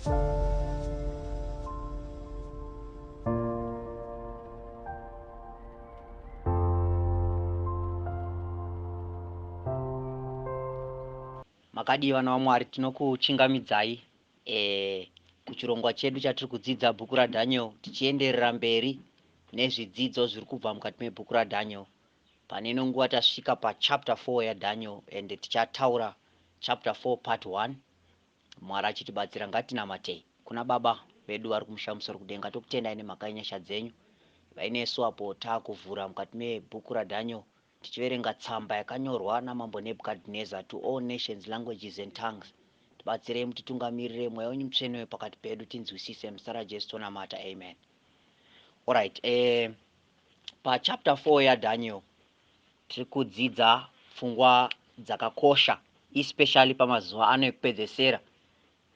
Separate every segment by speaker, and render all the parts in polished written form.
Speaker 1: Makadiwa naMwari, tinokuchingamidzai kuchirongwa chedu chatiri kudzidza bhuku raDaniel, tichienderera mberi nezvidzidzo zviri kubva mukati mebhuku raDaniel. Pane ino nguva tasvika pachapter 4 yaDaniel and tichataura chapter 4 part 1. Mwari achitibatsira ngatinamatei. Kuna Baba vedu vari kumusha musoro kudenga, tokutendai nemhaka yenyasha dzenyu. Vainesu apo taakuvhura mukati mebhuku raDaniel tichiverenga tsamba yakanyorwa naMambo Nebukadnezar to all nations, languages and tongues. Tibatsirei mutitungamirire, mweya wenyu mutsvene pakati pedu, tinzwisise muzita raJesu tonamata, amen. Alright, pachapter 4 yaDaniel tiri kudzidza pfungwa dzakakosha, especially pamazuva ano ekupedzesera.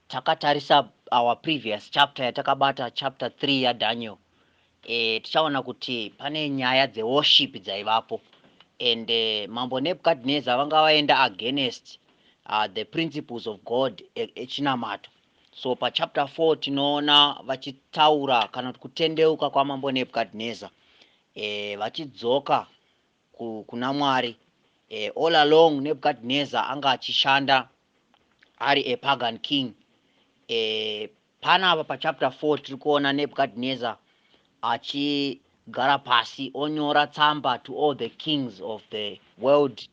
Speaker 1: Takatarisa our previous chapter yatakabata chapter 3 yaDaniel. Tichaona kuti pane nyaya dzeworship dzaivapo, and Mambo Nebukadnezar vanga vaenda against the principles of God echinamato. So pachapter 4 tinoona vachitaura kana kutendeuka kwaMambo Nebukadnezar, vachidzoka kuna Mwari. All along Nebukadnezar anga achishanda ari a pagan king. Panapa pachapter 4 tiri kuona Nebukadnezar achigara pasi onyora tsamba to all the kings of the world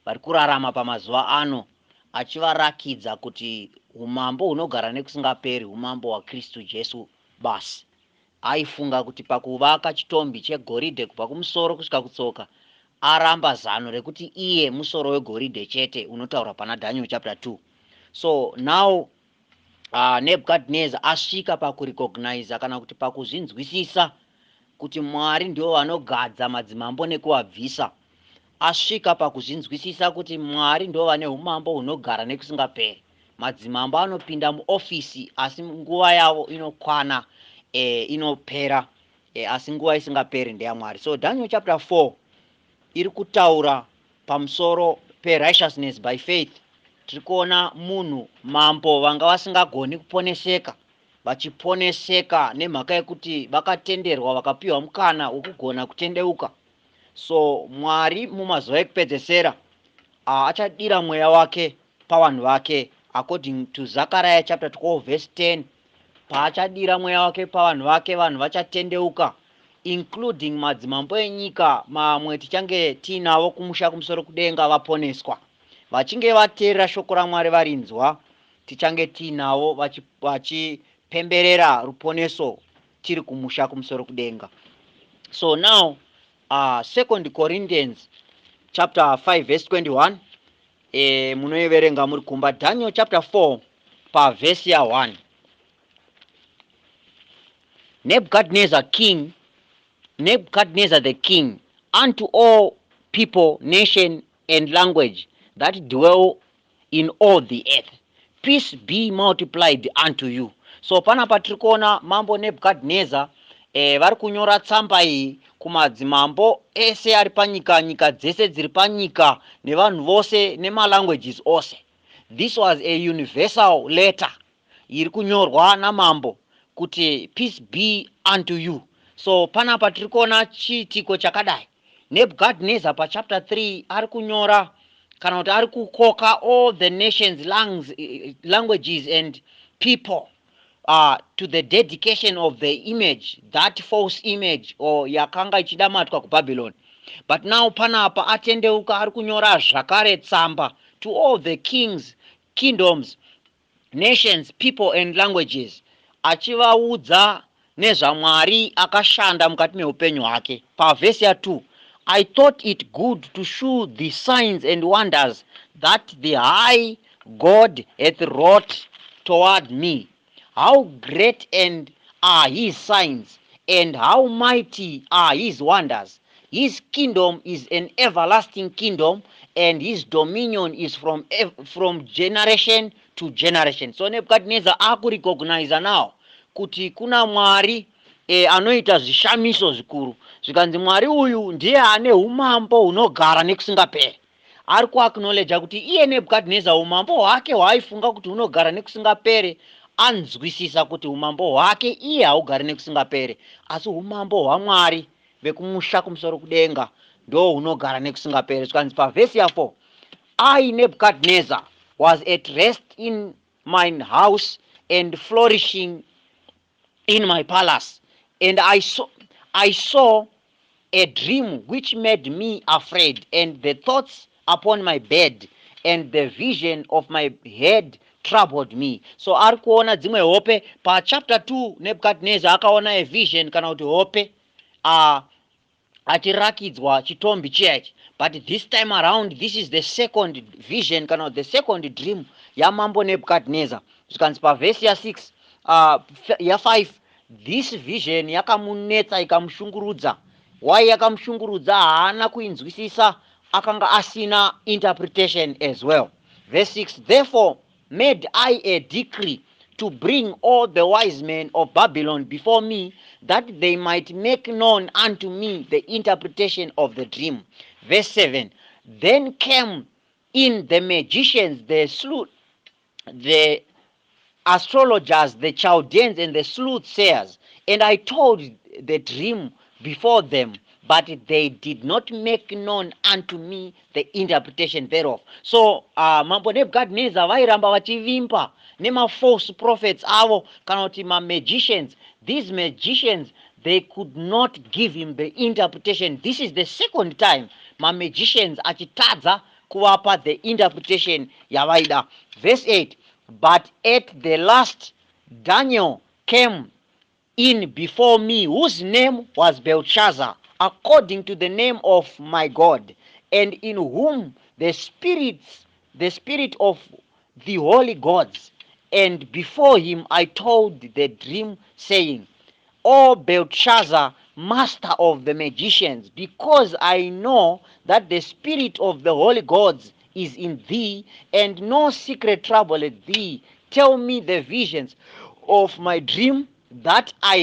Speaker 1: vari kurarama pamazuva ano, achivarakidza kuti umambo hunogara nekusingaperi umambo waKristu Jesu basi. Aifunga kuti pakuvaka chitombi chegoridhe kubva kumusoro kusvika kutsoka aramba zano rekuti iye musoro wegoridhe chete, unotaura pana Daniel chapter 2. So now Nebukadnezar asvika pakurecognize kana kuti pakuzvinzwisisa kuti Mwari ndio vanogadza madzimambo nekuvabvisa. Asvika pakuzvinzwisisa kuti Mwari ndio vane umambo hunogara nekusingaperi. Madzimambo anopinda muofisi asi nguva yavo inokwana, inopera, asi nguva isingaperi ndeyaMwari. So Daniel chapter 4 iri kutaura pamusoro righteousness by faith. Tiri kuona munhu, mambo vanga vasingagoni kuponeseka, vachiponeseka nemhaka yekuti vakatenderwa, vakapiwa mukana wokugona kutendeuka. So Mwari mumazuva ekupedzesera achadira mweya wake pavanhu vake, according to Zechariah chapter 12 verse 10. Paachadira mweya wake pavanhu vake, vanhu vachatendeuka, including madzimambo enyika mamwe tichange tiinavo kumusha kumusoro kudenga vaponeswa. Vachinge vateerera shoko raMwari varinzwa, tichange tiinavo vachipemberera ruponeso tiri kumusha kumusoro kudenga. So now 2 Corinthians chapter 5 verse 21, munoiverenga muri kumba. Daniel chapter 4 verse ya 1. Nebuchadnezzar the king, unto all people, nation and language that dwell in all the earth, peace be multiplied unto you. So panapa tiri kuona Mambo Nebukadnezar vari kunyora tsamba iyi kumadzimambo ese ari panyika, nyika dzese dziri panyika, nevanhu vose nemalanguages ose. This was a universal letter iri kunyorwa namambo kuti peace be unto you. So panapa tiri kuona chiitiko chakadai. Nebukadnezar pachapter 3 ari kunyora kana kuti ari kukoka all the nations, languages and people to the dedication of the image, that false image or yakanga ichidamatwa kuBabylon. But now panapa atendeuka ari kunyora zvakare tsamba to all the kings, kingdoms, nations, people and languages, achivaudza nezvaMwari akashanda mukati meupenyu hwake. Pavhesi ya 2, I thought it good to shew the signs and wonders that the high God hath wrought toward me. How great and are his signs, and how mighty are his wonders. His kingdom is an everlasting kingdom, and his dominion is from generation to generation. So Nebukadnezar akurecognize now kuti kuna Mwari anoita zvishamiso zvikuru. Zvikanzi Mwari uyu ndiye ane umambo hunogara nekusingaperi. Ari kuacknowledge kuti iye Nebukadnezar umambo hwake hwaaifunga kuti hunogara nekusingaperi anzwisisa kuti umambo hwake iye haugari nekusingapere, asi umambo hwaMwari vekumusha kumusoro kudenga ndo hunogara nekusingapere. Zvikanzi pavhesi ya4, I Nebuchadnezzar was at rest in mine house and flourishing in my palace, and I saw a dream which made me afraid, and the thoughts upon my bed and the vision of my head troubled me. So ari kuona dzimwe hope pa chapter 2. Nebuchadnezzar akaona a vision kana kuti hope achirakidzwa chitombi chiyachi, but this time around this is the second vision kana the second dream yamambo Nebuchadnezzar. Zvikanzi pavhesi ya6 ya5, this vision yakamunetsa ikamushungurudza. Why yakamushungurudza? Haana kuinzwisisa, akanga asina interpretation as well. Verse 6, therefore made I a decree to bring all the wise men of Babylon before me, that they might make known unto me the interpretation of the dream. Verse 7, then came in the magicians, the astrologers, the Chaldeans, and the soothsayers, and I told the dream before them, but they did not make known unto me the interpretation thereof. So mambo Nebuchadnezzar vairamba vachivimba nema false prophets avo kana kuti magicians. These magicians, they could not give him the interpretation. This is the second time magicians achitadza kuvapa the interpretation yavaida. Verse 8, but at the last Daniel came in before me, whose name was Belshazzar, according to the name of my God, and in whom the spirit of the holy gods. And before him I told the dream, saying, O Belshazzar, master of the magicians, because I know that the spirit of the holy gods is in thee, and no secret troubleth thee. Tell me the visions of my dream that I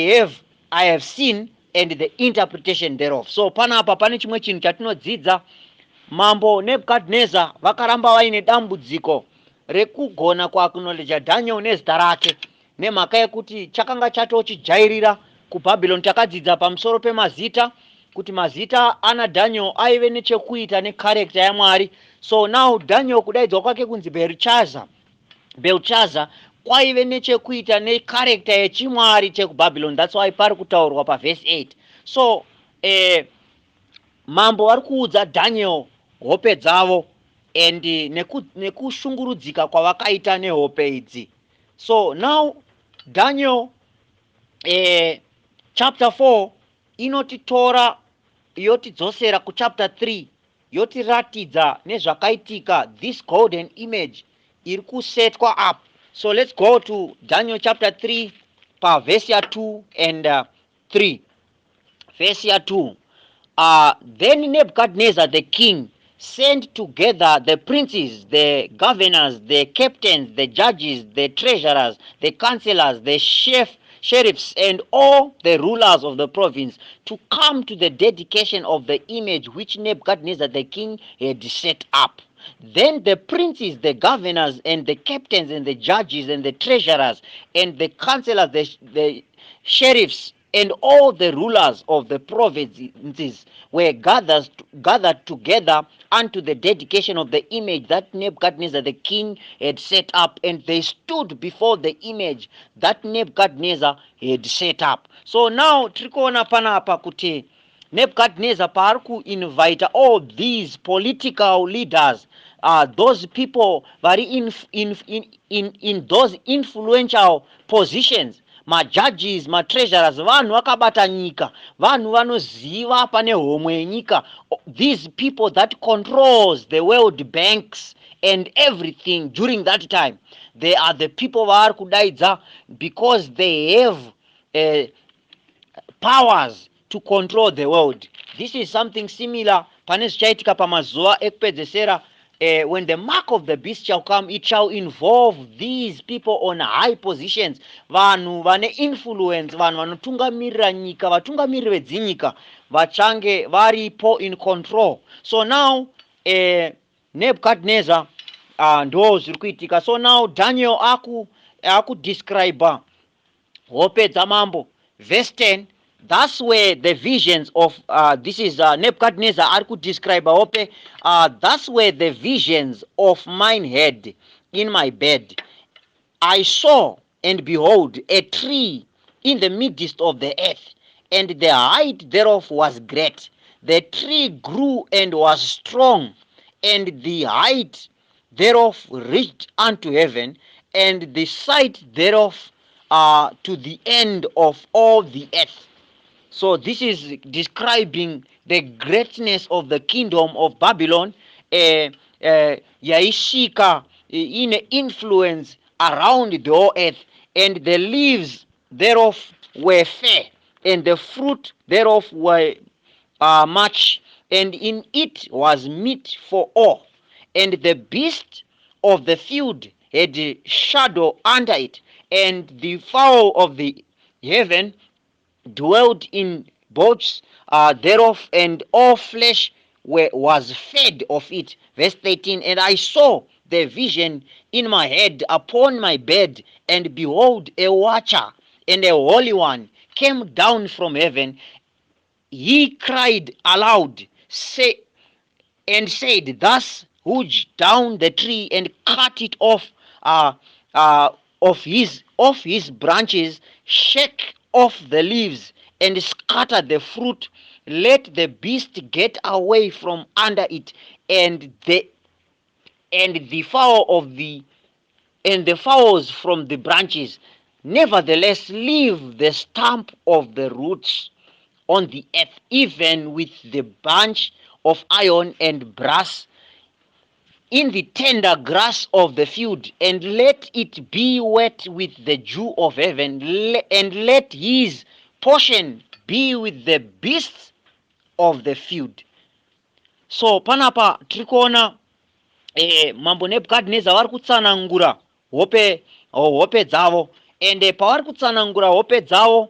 Speaker 1: have seen, and the interpretation thereof. So panapa pane chimwe chinhu chatinodzidza. Mambo Nebuchadnezzar vakaramba vaine dambudziko rekugona kuacknowledge Daniel nezita rake, nemhaka yekuti chakanga chatochijairira kuBhabhironi. Takadzidza pamusoro pemazita kuti mazita ana Daniel aive nechekuita necharacter yaMwari. So now Daniel kudaidzwa kwake kunzi Belshazzar kwaive nechekuita necharacter yechimwari chekuBhabhironi. That's why pari kutaurwa pavhesi 8. So mambo vari kuudza Daniel hope dzavo and nekushungurudzika kwavakaita nehope idzi. So now Daniel chapter 4 inotitora yotidzosera kuchapter 3 yotiratidza nezvakaitika this golden image iri kusetwa up. So let's go to Daniel chapter 3 verse 2 and 3. Verse 2. Then Nebuchadnezzar the king sent together the princes, the governors, the captains, the judges, the treasurers, the counselors, the sheriffs, and all the rulers of the province to come to the dedication of the image which Nebuchadnezzar the king had set up. Then the princes, the governors, and the captains, and the judges, and the treasurers, and the counselors, the sheriffs, and all the rulers of the provinces were gathered together unto the dedication of the image that Nebuchadnezzar the king had set up, and they stood before the image that Nebuchadnezzar had set up. So now trikuona panapa kuti Nebuchadnezzar paari kuinvite all these political leaders, those people vari in those influential positions, majudges, matreasurers, vanhu vakabata nyika, vanhu vanoziva pane homwe yenyika, these people that controls the world banks and everything during that time. They are the people vari kudaidza because they have powers to control the world. This is something similar pane zvichaitika pamazuva ekupedzesera. When the mark of the beast shall come, it shall involve these people on high positions, vanhu vane influence, vanhu vanotungamirira nyika, vatungamiriri vedzinyika vachange varipo in control. So now Nebuchadnezzar ndo zviri kuitika. So now Daniel akudescribe hope dzamambo. Verse 10, that's where the visions of this is Nebuchadnezzar ari kudescribe hope. That's where the visions of mine had in my bed. I saw, and behold, a tree in the midst of the earth, and the height thereof was great. The tree grew and was strong, and the height thereof reached unto heaven, and the sight thereof to the end of all the earth. So this is describing the greatness of the kingdom of Babylon. Yaishika in influence around the whole earth, and the leaves thereof were fair, and the fruit thereof were much, and in it was meat for all, and the beast of the field had a shadow under it, and the fowl of the heaven dwelt in boats thereof, and all flesh was fed of it. Verse 13, and I saw the vision in my head upon my bed, and behold, a watcher and a holy one came down from heaven. He cried aloud, and said, thus hewed down the tree and cut it off of his branches, shake off the leaves and scatter the fruit. Let the beast get away from under it, and the fowl of the and the fowls from the branches. Nevertheless, leave the stump of the roots on the earth, even with the bunch of iron and brass in the tender grass of the field, and let it be wet with the dew of heaven, and let his portion be with the beasts of the field. So panapa tiri kuona mambo Nebukadnezar vari kutsanangura hope dzavo, ende pavari kutsanangura hope dzavo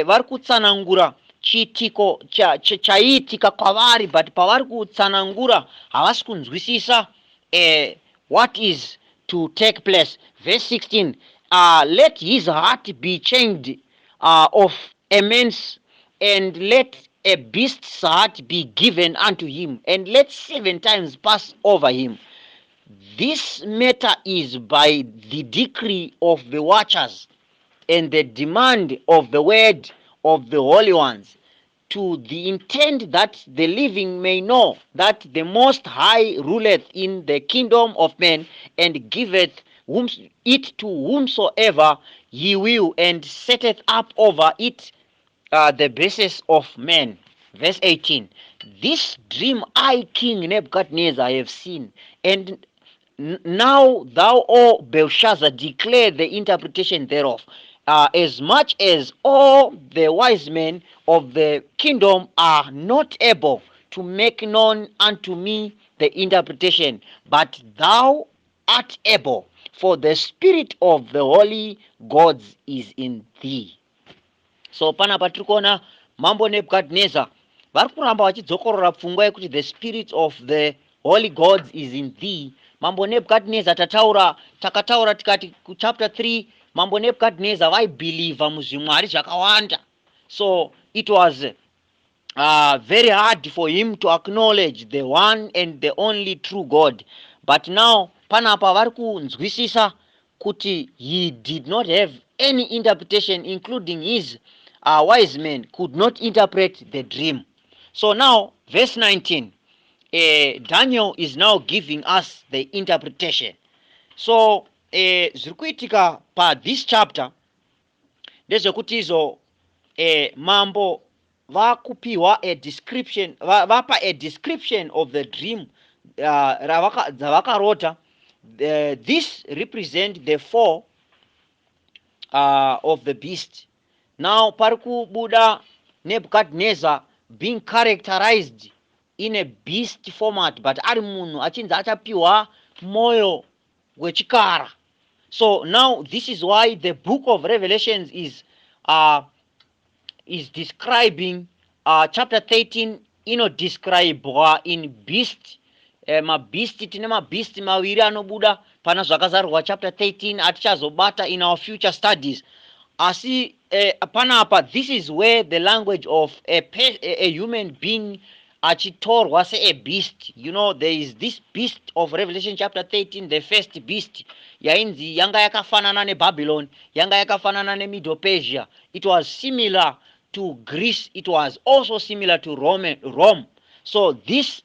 Speaker 1: vari kutsanangura chiitiko chaiitika kwavari, but pavari kutsanangura havasi kunzwisisa what is to take place. Verse 16, let his heart be changed of a man's, and let a beast's heart be given unto him, and let 7 times pass over him. This matter is by the decree of the watchers and the demand of the word of the holy ones, to the intent that the living may know that the Most High ruleth in the kingdom of men, and giveth it to whomsoever he will, and setteth up over it the basis of men. Verse 18, this dream I, King Nebuchadnezzar, have seen, and now thou, O Belshazzar, declare the interpretation thereof. As much as all the wise men of the kingdom are not able to make known unto me the interpretation, but thou art able, for the spirit of the holy gods is in thee. So panapa tiri kuona mambo Nebukadnezar vari kuramba vachidzokorora pfungwa yekuti the spirit of the holy gods is in thee. Mambo Nebukadnezar takataura tikati kuchapter 3, mambo Nebukadnezar vaibhilivha muzvimwari zvakawanda, so it was very hard for him to acknowledge the one and the only true God. But now panapa vari kunzwisisa kuti he did not have any interpretation, including his wise men could not interpret the dream. So now verse 19, Daniel is now giving us the interpretation. So zviri kuitika pa this chapter ndezvekuti izvo mambo vakupiwa a description, vapa a description of the dream dzavakarota. This represent the four of the beast. Now pari kubuda Nebuchadnezzar being characterized in a beast format, but ari munhu achinzi achapiwa moyo wechikara. So now this is why the book of Revelations is describing chapter 13 inodescribwa in beast. Mabhisti tine mabhisti maviri anobuda pana zvakazarurwa chapter 13 atichazobata in our future studies. Asi panapa, this is where the language of a human being achitorwa se a beast. You know, there is this beast of Revelation chapter 13, the first beast yainzi yanga yakafanana neBabylon, yanga yakafanana neMedo Persia. It was similar to Greece, it was also similar to Rome. So this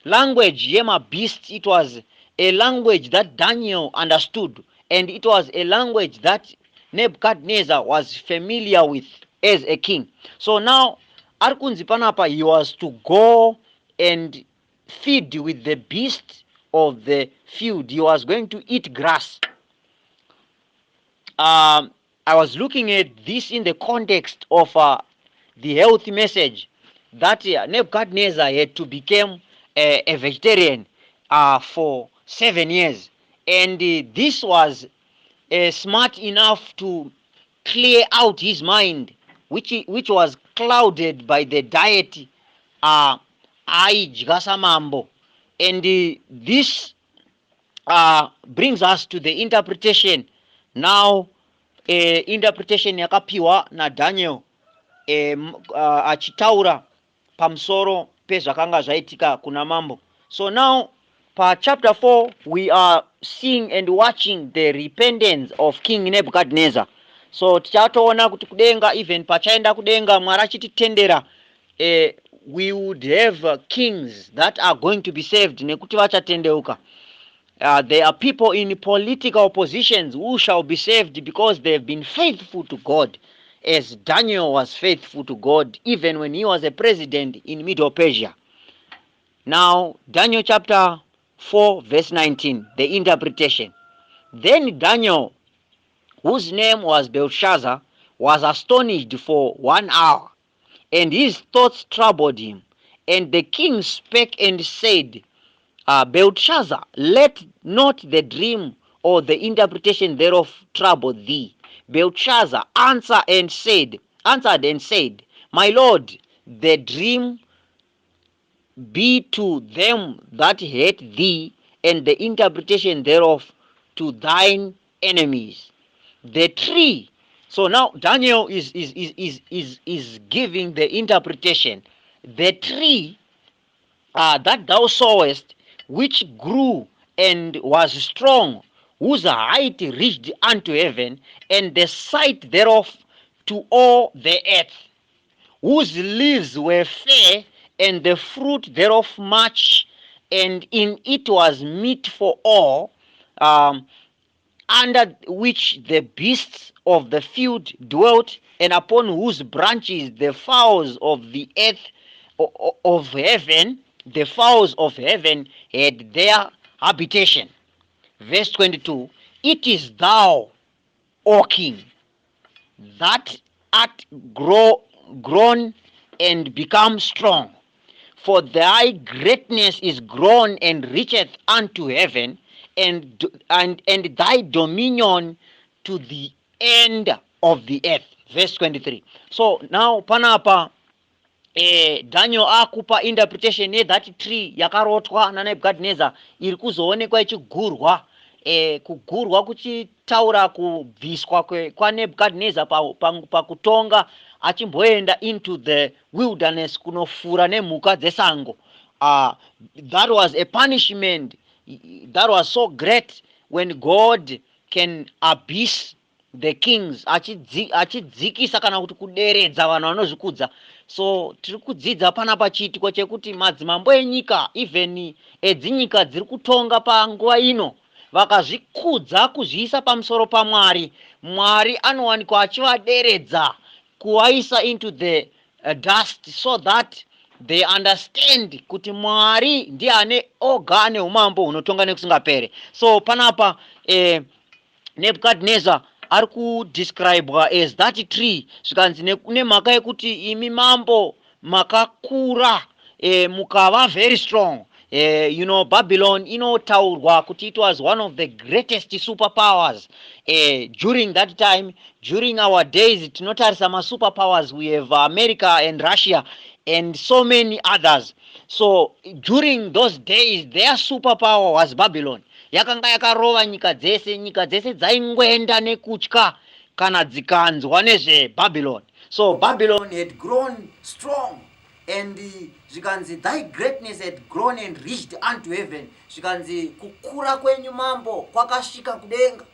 Speaker 1: language yema beast, it was a language that Daniel understood, and it was a language that Nebuchadnezzar was familiar with as a king. So now Arkunzi panapa, he was to go and feed with the beast of the field. He was going to eat grass. I was looking at this in the context of the health message that Nebuchadnezzar had to become a vegetarian for 7 years, and this was smart enough to clear out his mind, which was clouded by the diet Mambo. And this brings us to the interpretation now. Interpretation yakapiwa na Daniel achitaura pamsoro pezvakanga zvaitika kuna mambo. So now pa chapter 4 we are seeing and watching the repentance of King Nebuchadnezzar. So tichatoona kuti kudenga, even pachaenda kudenga Mwari achititendera, we would have kings that are going to be saved nekuti vachatendeuka. There are people in political positions who shall be saved because they have been faithful to God, as Daniel was faithful to God even when he was a president in Medo Persia. Now, Daniel chapter 4 verse 19, the interpretation. Then Daniel, whose name was Belshazzar, was astonished for 1 hour, and his thoughts troubled him. And the king spake and said, Belshazzar, let not the dream or the interpretation thereof trouble thee. Belshazzar answered and said, My lord, the dream be to them that hate thee, and the interpretation thereof to thine enemies. The tree. So now Daniel is giving the interpretation. The tree that thou sawest, which grew and was strong, whose height reached unto heaven, and the sight thereof to all the earth, whose leaves were fair, and the fruit thereof much, and in it was meat for all, under which the beasts of the field dwelt, and upon whose branches the fowls of the earth of heaven, the fowls of heaven had their habitation. Verse 22, it is thou, O king, that art grown and become strong, for thy greatness is grown and reacheth unto heaven, and thy dominion to the end of the earth. Verse 23. So now panapa Daniel akupa interpretation that tree yakarotwa na Nebuchadnezzar iri kuzoonekwa ichigurwa, kugurwa kuchitaura kubviswa kwa Nebuchadnezzar pakutonga achimboenda into the wilderness kunofura nemhuka dzesango. That was a punishment that was so great when God can abase the kings, achidzikisa kana kuti kuderedza vanhu vanozvikudza. So tiri kudzidza panapa chiitiko chekuti madzimambo enyika, even edzinyika dziri kutonga panguva ino, vakazvikudza kuzviisa pamusoro paMwari, Mwari anowanikwa achivaderedza, kuvaisa into the dust, so that they understand kuti Mwari ndiye ane oga ane umambo hunotonga nekusingapere. So panapa Nebuchadnezzar ari kudescribwa as that tree, zvikanzi nemhaka yekuti imi mambo makakura, mukava very strong. Babylon inotaurwa kuti it was one of the greatest superpowers during that time. During our days tinotarisa superpowers, we have America and Russia and so many others. So during those days their superpower was Babylon. yakanga yakarova nyika dzese dzaingwenda nekutya kana dzikanzwa nezveBhabhironi. So Babylon had grown strong, and zvikanzi thy greatness had grown and reached unto heaven. Zvikanzi kukura kwenyu mambo kwakasvika kudenga.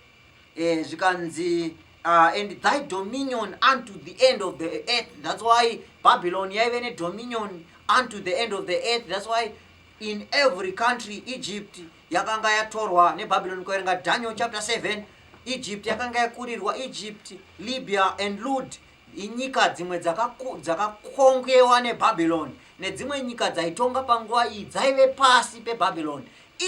Speaker 1: Zvikanzi and thy dominion unto the end of the earth. That's why Babylon yaive nedominion unto the end of the earth. That's why in every country Egypt yakanga yatorwa neBabylon. Kuerenga Daniel chapter 7, Egypt yakanga yakurirwa, Egypt, Libya and Lud, inyika dzimwe dzakakongewa neBabylon, nedzimwe nyika dzaitonga panguva iyi dzaive pasi peBabylon.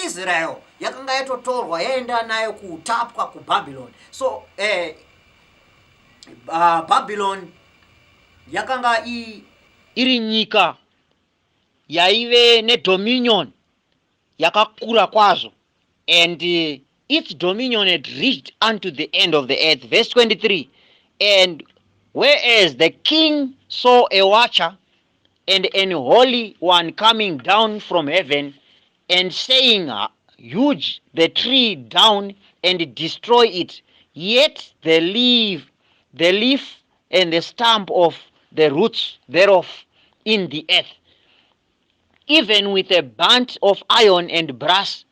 Speaker 1: Israel yakanga yatotorwa yaenda nayo kutapwa kuBabylon. So Babylon yakanga iri nyika yaive nedominion yakakura kwazvo, and its dominion had reached unto the end of the earth. Verse 23, and whereas the king saw a watcher and an holy one coming down from heaven, and saying, huge the tree down and destroy it, yet the leaf and the stump of the roots thereof in the earth, even with a band of iron and brass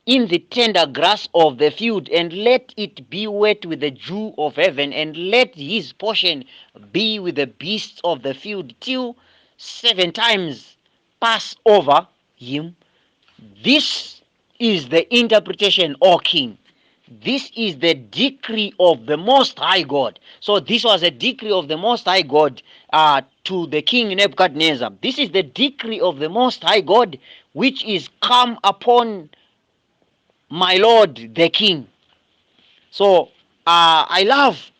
Speaker 1: in the tender grass of the field, and let it be wet with the dew of heaven, and let his portion be with the beasts of the field, till 7 times pass over him. This is the interpretation, O king. This is the decree of the Most High God. So this was a decree of the Most High God to the king Nebuchadnezzar. This is the decree of the Most High God which is come upon my lord the king. So I love,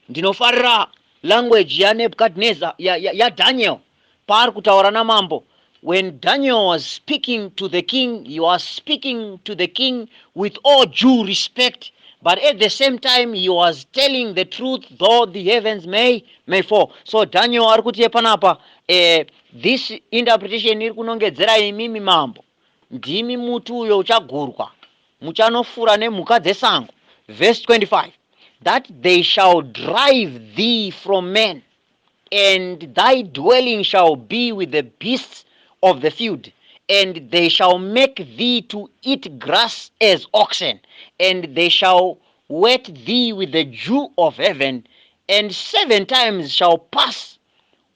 Speaker 1: ndinofarira language ya Nebuchadnezzar, ya Daniel paari kutaura namambo. When Daniel was speaking to the king, he was speaking to the king with all due respect, but at the same time he was telling the truth, though the heavens may fall. So Daniel ari kuti panapa, this interpretation iri kunongedzera imimi mambo, ndimi mutu uyo uchagurwa, muchanofura nemhuka dzesango. Verse 25, that they shall drive thee from men, and thy dwelling shall be with the beasts of the field, and they shall make thee to eat grass as oxen, and they shall wet thee with the dew of heaven, and 7 times shall pass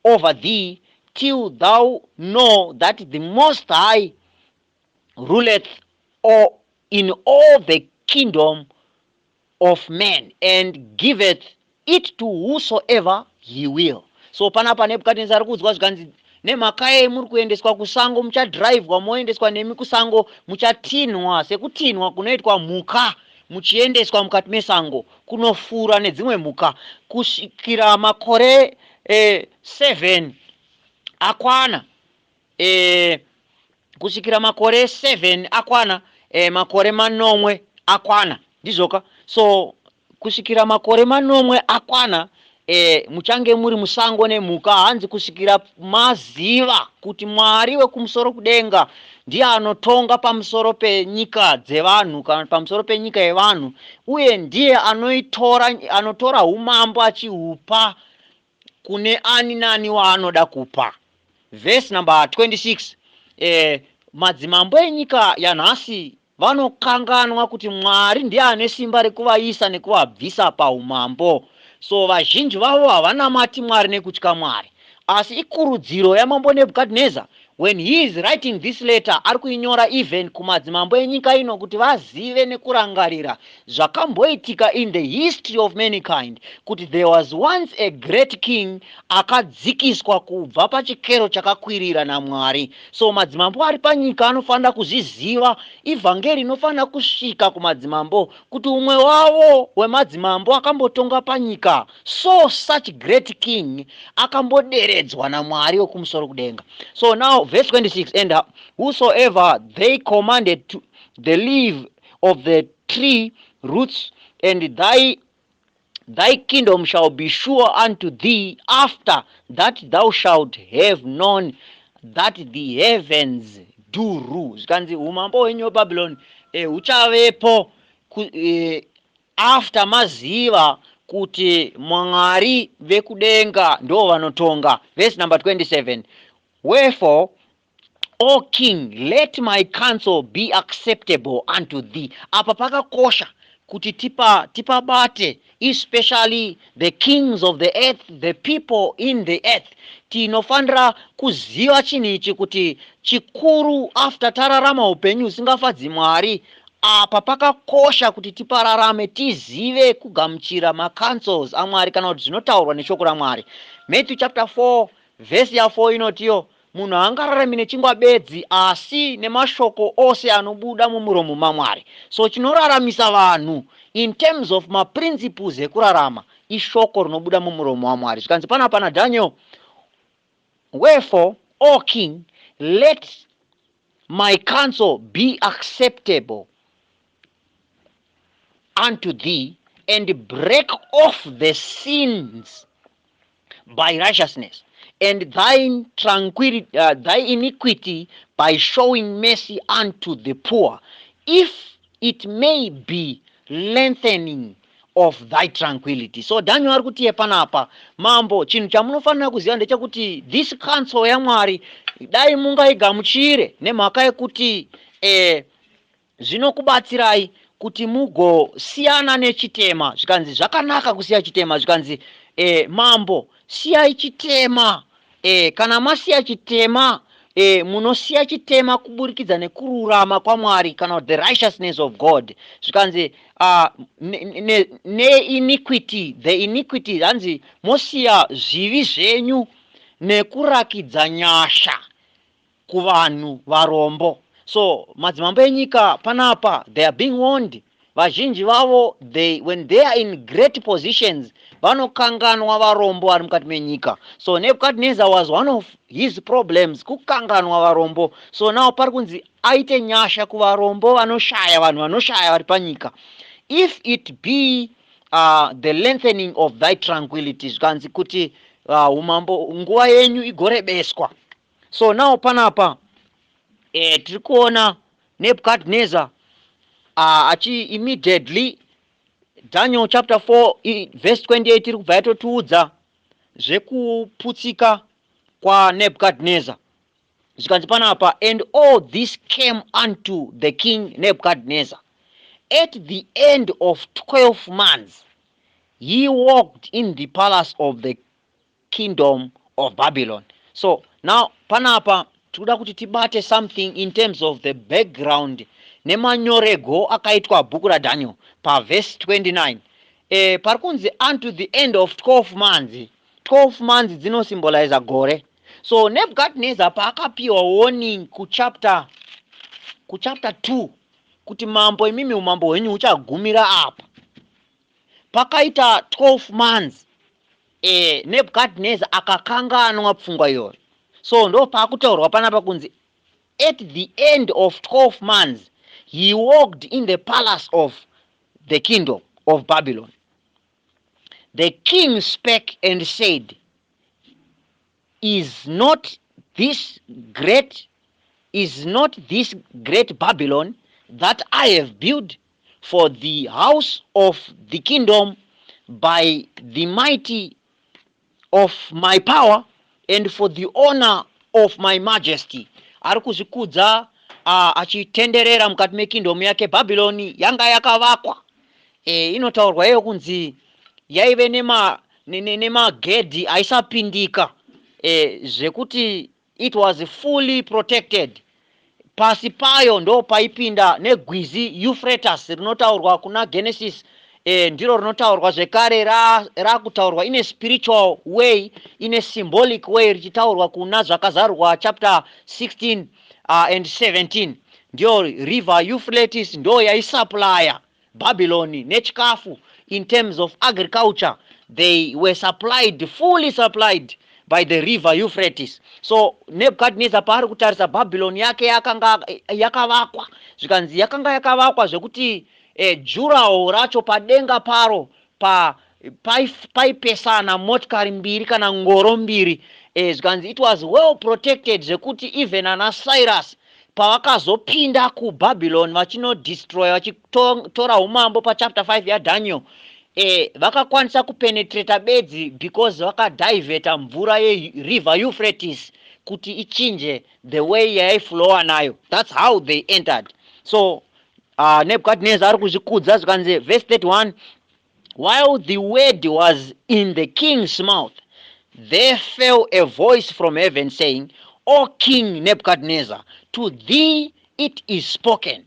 Speaker 1: over thee, till thou know that the Most High ruleth in all the kingdom of men, and giveth it to whosoever he will. So panapa Nebukadnezar ari kudzwa zvikanzi, nemhaka muri kuendeswa kusango, muchadhiraivhwa moendeswa nemi kusango, muchatinhwa sekutinhwa kunoitwa mhuka, muchiendeswa mukati mesango kunofura nedzimwe mhuka kusvikira makore 7 akwana. Kusvikira makore 7 akwana, makore 9 akwana, ndizvoka. So kusvikira makore 9 akwana, muchange muri musango nemhuka. Hanzi kusvikira maziva kuti Mwari wekumusoro kudenga ndiye anotonga pamusoro penyika dzevanhu kana pamusoro penyika yevanhu, uye ndiye anotora umambo achihupa kune ani nani waanoda kupa. Verse number 26, madzimambo enyika yanhasi vanokanganwa kuti Mwari ndiye ane simba rekuvaisa nekuvabvisa paumambo. So vazhinji vavo havanamati Mwari nekutya Mwari. Asi ikurudziro yamambo Nebukadnezar, when he is writing this letter, ari kuinyora even kumadzimambo enyika ino kuti vazive nekurangarira zvakamboitika in the history of mankind, kuti there was once a great king akadzikiswa kubva pachikero chakakwirira naMwari. So madzimambo ari panyika anofanira kuzviziva, ivhangeri inofanira kusvika kumadzimambo kuti umwe wavo wemadzimambo akambotonga panyika, so such great king akamboderedzwa naMwari wekumusoro kudenga. So now verse 26, and whosoever they commanded to the leaf of the tree roots, and thy kingdom shall be sure unto thee, after that thou shalt have known that the heavens do rule. Zvikanzi umambo hwenyu Babylon uchavepo after maziva kuti Mwari vekudenga ndo vanotonga. Verse number 27. Wherefore, O king, let my counsel be acceptable unto thee. Apa pakakosha kuti tipabate, especially the kings of the earth, the people in the earth. Tinofanira kuziva chinichi kuti chikuru after tararama upenyu usingafadzi Mwari. Apa pakakosha kuti tipararame tizive kugamuchira macounsels aMwari kana kuti zvinotaurwa neshoko raMwari. Matthew chapter 4 verse ya 4 inotiyo, munhu haangararami nechingwa bedzi asi nemashoko ose anobuda mumuromo maMwari. So chinoraramisa vanhu in terms of maprinciples ekurarama ishoko rinobuda mumuromo waMwari. Zvikanzi pana Daniel, wherefore, O king, let my counsel be acceptable unto thee, and break off the sins by righteousness, and thine tranquility, thy iniquity by showing mercy unto the poor, if it may be lengthening of thy tranquility. So Daniel ari kuti panapa mambo, chinhu chamunofanira kuziva ndechekuti this counsel yaMwari dai mungaigamuchire nemhaka yekuti zvinokubatsirai kuti mugosiyana nechitema. Zvikanzi zvakanaka kusiya chitema. Zvikanzi mambo, siyai chitema. Kana masiya chitema, munosiya chitema kuburikidza nekururama kwaMwari kana the righteousness of God. Zvikanzi iniquity, the iniquity, hanzi mosiya zvivi zvenyu nekurakidza nyasha kuvanhu varombo. So madzimambo enyika panapa, they are being warned. Vazhinji vavo, when they are in great positions, vanokanganwa varombo vari mukati menyika. So Nebuchadnezzar was one of his problems, kukanganwa varombo. So now pari kunzi aite nyasha kuvarombo vanoshaya, vanhu vanoshaya vari panyika. If it be the lengthening of thy tranquility, zvikanzi kuti umambo nguva yenyu igorebeswa. So now panapa tiri kuona Nebuchadnezzar achi immediately, Daniel chapter 4 verse 28 iri kubva yatotiudza zvekuputsika kwa Nebuchadnezzar. Zvikanzi panapa, and all this came unto the king Nebuchadnezzar at the end of 12 months. He walked in the palace of the kingdom of Babylon. So now panapa tikuda kuti tibate something in terms of the background nemanyorego akaitwa bhuku raDaniel pa verse 29. Pari kunzi unto the end of 12 months. 12 months dzinosymbolize gore. So Nebuchadnezzar paakapiwa warning ku chapter 2 kuti mambo, imimi umambo hwenyu uchagumira apa, pakaita 12 months Nebuchadnezzar akakanganwa pfungwa iyoyo. So ndo paakutaurwa panapa kunzi at the end of 12 months he walked in the palace of the kingdom of Babylon. The king spake and said, is not this great Babylon that I have built for the house of the kingdom by the mighty of my power and for the honor of my majesty. Ari kuzvikudza achitenderera mukati mekingdom yake. Babyloni yanga yakavakwa, inotaurwa iyo kunzi yaive nemagedhi aisapindika, zvekuti it was fully protected. Pasi payo ndo paipinda negwizi Euphrates rinotaurwa kuna Genesis, ndiro rinotaurwa zvekare rakutaurwa in a spiritual way, in a symbolic way, richitaurwa kuna zvakazarwa chapter 16 and 17. Ndio river Euphrates ndo yaisupply Babylon nechikafu. In terms of agriculture, they were fully supplied by the river Euphrates. So Nebuchadnezzar paari kutarisa Babylon yake yakanga yakavakwa, zvikanzi yakanga yakavakwa zvekuti jurawo racho padenga paro paipesana motikari mbiri kana ngoro mbiri, zvikanzi it was well protected zvekuti even ana Cyrus pavakazopinda kuBhabhironi vachinodestroy vachitora umambo pachapter 5 yaDaniel, vakakwanisa kupenetrata bedzi because vakadivheta mvura yeriver Euphrates kuti ichinje the way yaiflowa nayo. That's how they entered. So Nebuchadnezzar ari kuzvikudza zvikanzi verse 31, while the word was in the king's mouth, there fell a voice from heaven saying, O King Nebuchadnezzar, to thee it is spoken,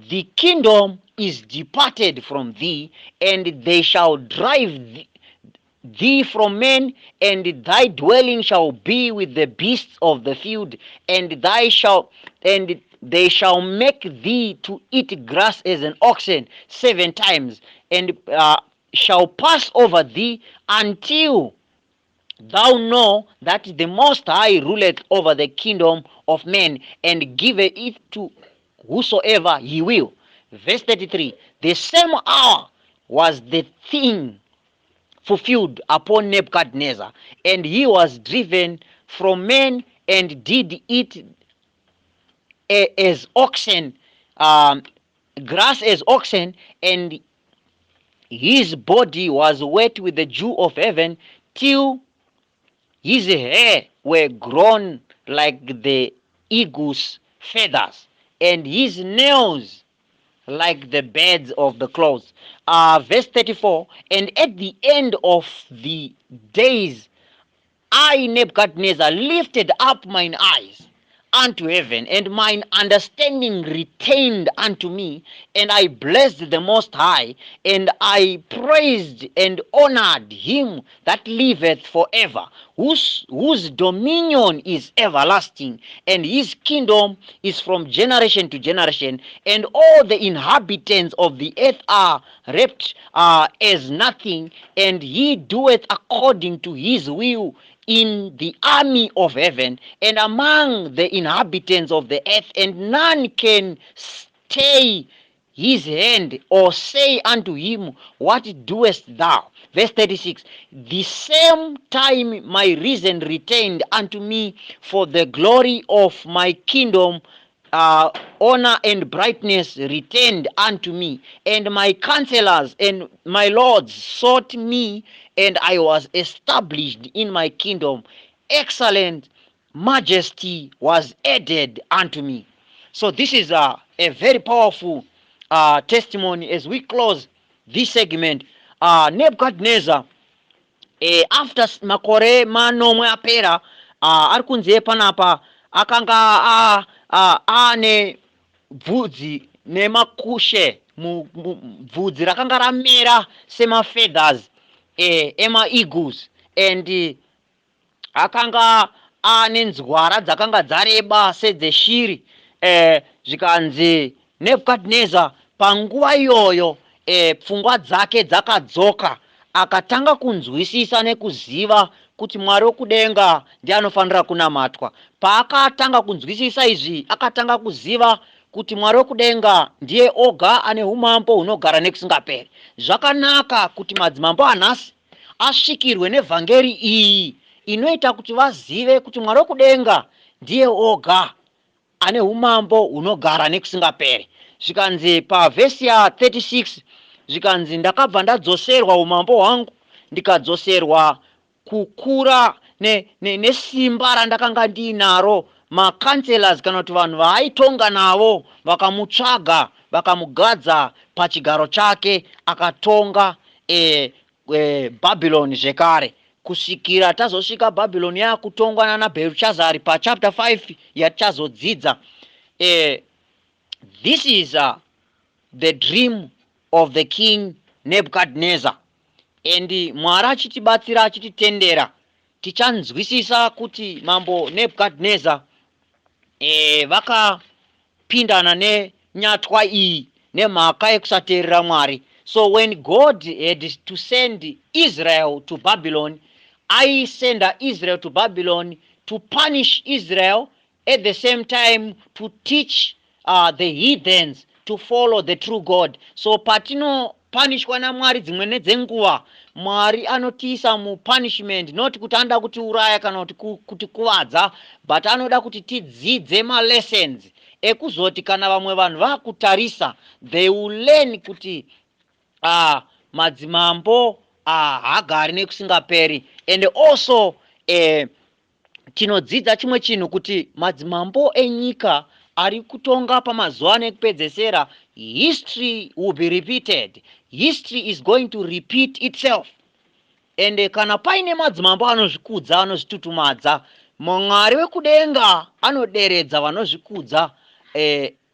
Speaker 1: the kingdom is departed from thee, and they shall drive thee from men, and thy dwelling shall be with the beasts of the field, and they shall make thee to eat grass as an oxen 7 times, and shall pass over thee until thou know that the Most High ruleth over the kingdom of men, and giveth it to whosoever he will. Verse 33, the same hour was the thing fulfilled upon Nebuchadnezzar, and he was driven from men, and did eat as oxen, grass as oxen, and his body was wet with the dew of heaven, till his hair were grown like the eagle's feathers, and his nails like the beds of the clouds. Verse 34, and at the end of the days, I, Nebuchadnezzar, lifted up mine eyes unto heaven, and mine understanding retained unto me, and I blessed the Most High, and I praised and honored him that liveth forever, whose dominion is everlasting, and his kingdom is from generation to generation, and all the inhabitants of the earth are wrapped as nothing, and he doeth according to his will in the army of heaven and among the inhabitants of the earth, and none can stay his hand or say unto him, what doest thou? Verse 36, the same time my reason retained unto me for the glory of my kingdom, honor and brightness returned unto me, and my counselors and my lords sought me, and I was established in my kingdom. Excellent majesty was added unto me. So this is a very powerful testimony as we close this segment. Nebuchadnezzar, after makore manomwe apera, ari kunze panapa akanga ane bvudzi nemakushe bvudzi rakanga ramera semafeathers ema-eagles, and akanga ane nzwara dzakanga dzareba sedzeshiri. Zvikanzi Nebuchadnezzar panguva iyoyo pfungwa dzake dzakadzoka, akatanga kunzwisisa nekuziva kuti Mwari wokudenga ndiye anofanira kunamatwa. Paakatanga kunzwisisa izvi, akatanga kuziva kuti Mwari wokudenga ndiye oga ane umambo hunogara nekusingaperi. Zvakanaka kuti madzimambo anhasi asvikirwe nevhangeri iyi inoita kuti vazive kuti Mwari wokudenga ndiye oga ane umambo hunogara nekusingaperi. Zvikanzi pavhesi ya 36, zvikanzi ndakabva ndadzoserwa umambo hwangu, ndikadzoserwa kukura nesimba randakanga ndiinaro. Makanselas kana kuti vanhu vaaitonga navo vakamutsvaga vakamugadza pachigaro chake, akatonga Bhabhironi zvekare, kusvikira tazosvika Bhabhironi yakutongwa nana Bherishazari pachapter 5 yatichazodzidza. This is the dream of the king Nebuchadnezzar, and Mwari achitibatsira achititendera tichanzwisisa kuti mambo Nebuchadnezzar vakapindana nenyatwa iyi nemhaka yekusateerera Mwari. So when God had to send Israel to Babylon, I send Israel to Babylon to punish Israel, at the same time to teach the heathens to follow the true God. So patino punishwa naMwari dzimwe nedzenguva, Mwari anotiisa mupunishment, not kuti anoda kutiuraya kana kuti kuvadza, but anoda kuti tidzidze malessons ekuzoti kana vamwe vanhu vakutarisa they will learn kuti madzimambo haagari nekusingaperi. And also tinodzidza chimwe chinhu kuti madzimambo enyika ari kutonga pamazuva ano ekupedzesera, history will be repeated. History is going to repeat itself. And kana paine madzimambo anozvikudza, anozvitutumadza, Mwari wekudenga anoderedza vanozvikudza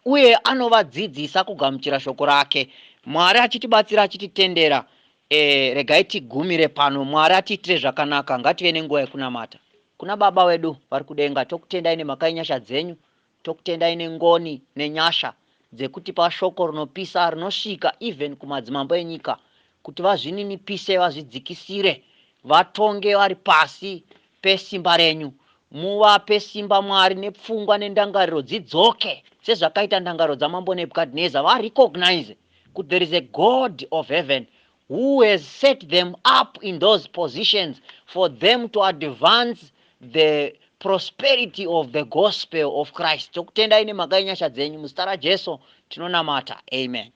Speaker 1: uye anovadzidzisa kugamuchira shoko rake. Mwari achitibatsira, achititendera, regai tigumire pano. Mwari atiitire zvakanaka. Ngative nenguva yekunamata. Kuna Baba wedu vari kudenga, tokutendai nemhaka yenyasha dzenyu, tokutendai nengoni nenyasha dzekutipa shoko rinopisa, rinosvika even kumadzimambo enyika, kuti vazvininipise, vazvidzikisire, vatonge vari pasi pesimba renyu. Muvape simba Mwari, nepfungwa nendangariro dzidzoke sezvakaita ndangariro dzamambo Nebukadnezar. Varecognize kuti there is a God of heaven who has set them up in those positions for them to advance the prosperity of the gospel of Christ. Tokutendai nemhaka yenyasha dzenyu, muzita raJesu tinonamata. Amen.